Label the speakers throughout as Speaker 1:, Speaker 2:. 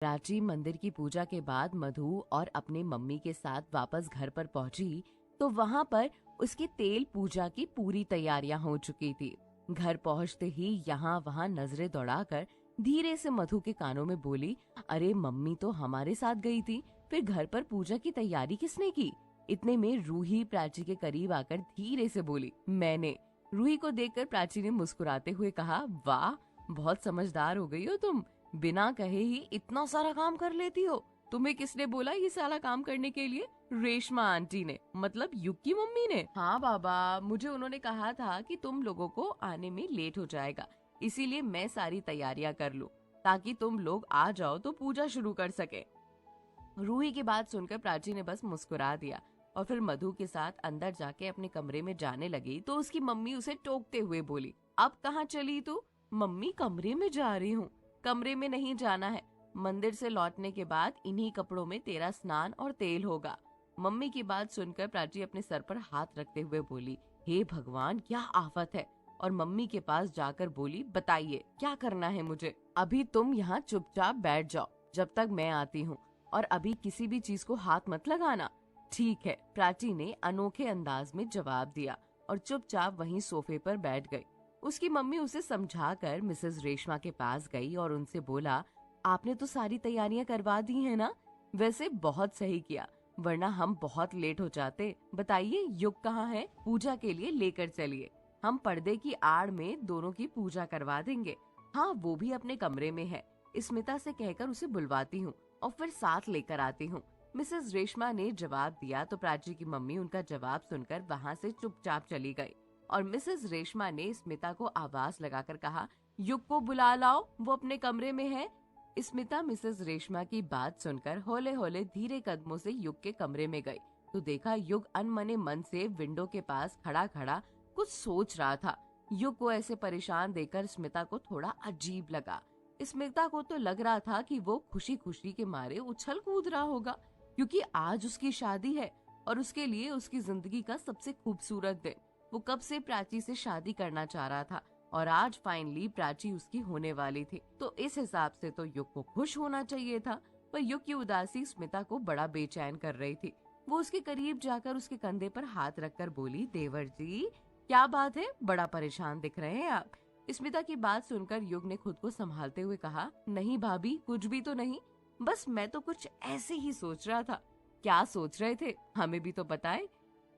Speaker 1: प्राची मंदिर की पूजा के बाद मधु और अपने मम्मी के साथ वापस घर पर पहुंची तो वहां पर उसकी तेल पूजा की पूरी तैयारियां हो चुकी थी। घर पहुंचते ही यहाँ वहां नजरें दौड़ाकर धीरे से मधु के कानों में बोली, अरे मम्मी तो हमारे साथ गई थी, फिर घर पर पूजा की तैयारी किसने की? इतने में रूही प्राची के करीब आकर धीरे से बोली, मैंने। रूही को देखकर प्राची ने मुस्कुराते हुए कहा, वाह, बहुत समझदार हो गई हो तुम, बिना कहे ही इतना सारा काम कर लेती हो। तुम्हें किसने बोला ये सारा काम करने के लिए? रेशमा आंटी ने, मतलब युग की मम्मी ने। हाँ बाबा, मुझे उन्होंने कहा था कि तुम लोगों को आने में लेट हो जाएगा, इसीलिए मैं सारी तैयारियां कर लूं ताकि तुम लोग आ जाओ तो पूजा शुरू कर सके। रूही की बात सुनकर प्राची ने बस मुस्कुरा दिया और फिर मधु के साथ अंदर जाके अपने कमरे में जाने लगी तो उसकी मम्मी उसे टोकते हुए बोली, अब कहाँ चली तू? मम्मी कमरे में जा रही हूँ। कमरे में नहीं जाना है, मंदिर से लौटने के बाद इन्हीं कपड़ों में तेरा स्नान और तेल होगा। मम्मी की बात सुनकर प्राची अपने सर पर हाथ रखते हुए बोली, हे भगवान, क्या आफत है। और मम्मी के पास जाकर बोली, बताइए क्या करना है मुझे? अभी तुम यहाँ चुपचाप बैठ जाओ जब तक मैं आती हूँ, और अभी किसी भी चीज को हाथ मत लगाना। ठीक है, प्राची ने अनोखे अंदाज में जवाब दिया और चुपचाप वहीं सोफे पर बैठ गई। उसकी मम्मी उसे समझाकर मिसेस रेशमा के पास गई और उनसे बोला, आपने तो सारी तैयारियां करवा दी है ना? वैसे बहुत सही किया, वरना हम बहुत लेट हो जाते। बताइए युग कहाँ है? पूजा के लिए लेकर चलिए, हम पर्दे की आड़ में दोनों की पूजा करवा देंगे। हाँ, वो भी अपने कमरे में है, स्मिता से कहकर उसे बुलवाती हूँ और फिर साथ लेकर आती हूँ। मिसेस रेशमा ने जवाब दिया तो प्राची की मम्मी उनका जवाब सुनकर वहाँ से चुपचाप चली गई और मिसेस रेशमा ने स्मिता को आवाज लगाकर कहा, युग को बुला लाओ, वो अपने कमरे में है। स्मिता मिसेस रेशमा की बात सुनकर होले होले धीरे कदमों से युग के कमरे में गई तो देखा युग अनमने मन से विंडो के पास खड़ा खड़ा कुछ सोच रहा था। युग को ऐसे परेशान देखकर स्मिता को थोड़ा अजीब लगा। स्मिता को तो लग रहा था कि वो खुशी खुशी के मारे उछल कूद रहा होगा, क्योंकि आज उसकी शादी है और उसके लिए उसकी जिंदगी का सबसे खूबसूरत दिन। वो कब से प्राची से शादी करना चाह रहा था और आज फाइनली प्राची उसकी होने वाली थी, तो इस हिसाब से तो युग को खुश होना चाहिए था। पर युग की उदासी स्मिता को बड़ा बेचैन कर रही थी। वो उसके करीब जाकर उसके कंधे पर हाथ रखकर बोली, देवर जी, क्या बात है, बड़ा परेशान दिख रहे हैं आप। स्मिता की बात सुनकर युग ने खुद को संभालते हुए कहा, नहीं भाभी, कुछ भी तो नहीं, बस मैं तो कुछ ऐसे ही सोच रहा था। क्या सोच रहे थे, हमें भी तो बताए।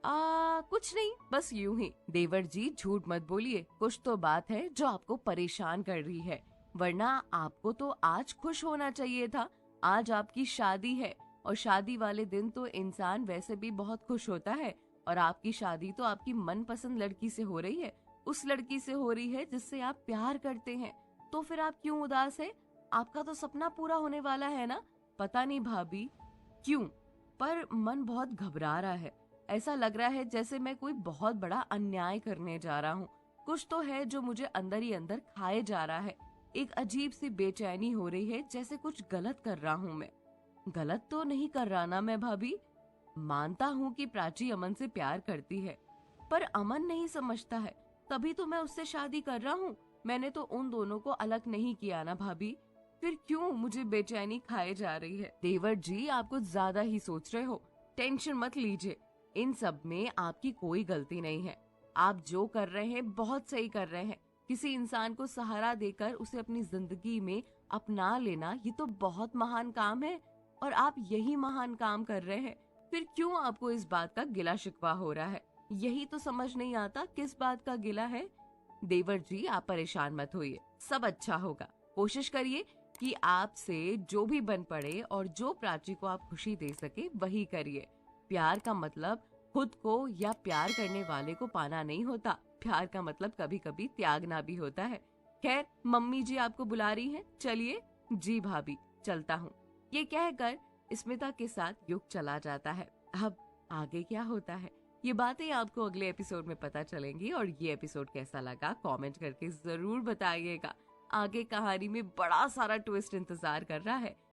Speaker 1: कुछ नहीं, बस यूं ही। देवर जी झूठ मत बोलिए, कुछ तो बात है जो आपको परेशान कर रही है, वरना आपको तो आज खुश होना चाहिए था। आज आपकी शादी है और शादी वाले दिन तो इंसान वैसे भी बहुत खुश होता है, और आपकी शादी तो आपकी मनपसंद लड़की से हो रही है, उस लड़की से हो रही है जिससे आप प्यार करते हैं। तो फिर आप क्यों उदास है? आपका तो सपना पूरा होने वाला है ना? पता नहीं भाभी क्यों, पर मन बहुत घबरा रहा है। ऐसा लग रहा है जैसे मैं कोई बहुत बड़ा अन्याय करने जा रहा हूँ। कुछ तो है जो मुझे अंदर ही अंदर खाए जा रहा है। एक अजीब सी बेचैनी हो रही है, जैसे कुछ गलत कर रहा हूँ मैं। गलत तो नहीं कर रहा ना मैं भाभी? मानता हूँ कि प्राची अमन से प्यार करती है, पर अमन नहीं समझता है, तभी तो मैं उससे शादी कर रहा हूँ। मैंने तो उन दोनों को अलग नहीं किया ना भाभी, फिर क्यों मुझे बेचैनी खाए जा रही है? देवर जी, आप कुछ ज्यादा ही सोच रहे हो, टेंशन मत लीजिए, इन सब में आपकी कोई गलती नहीं है। आप जो कर रहे हैं बहुत सही कर रहे हैं। किसी इंसान को सहारा देकर उसे अपनी जिंदगी में अपना लेना, ये तो बहुत महान काम है, और आप यही महान काम कर रहे हैं। फिर क्यों आपको इस बात का गिला शिकवा हो रहा है? यही तो समझ नहीं आता, किस बात का गिला है। देवर जी, आप परेशान मत होइए, सब अच्छा होगा। कोशिश करिए कि आपसे जो भी बन पड़े और जो प्राची को आप खुशी दे सके वही करिए। प्यार का मतलब खुद को या प्यार करने वाले को पाना नहीं होता, प्यार का मतलब कभी कभी त्यागना भी होता है। खैर, मम्मी जी आपको बुला रही हैं, चलिए। जी भाभी, चलता हूँ। ये कहकर स्मिता के साथ युग चला जाता है। अब आगे क्या होता है, ये बातें आपको अगले एपिसोड में पता चलेंगी, और ये एपिसोड कैसा लगा कमेंट करके जरूर बताइएगा। आगे कहानी में बड़ा सारा ट्विस्ट इंतजार कर रहा है।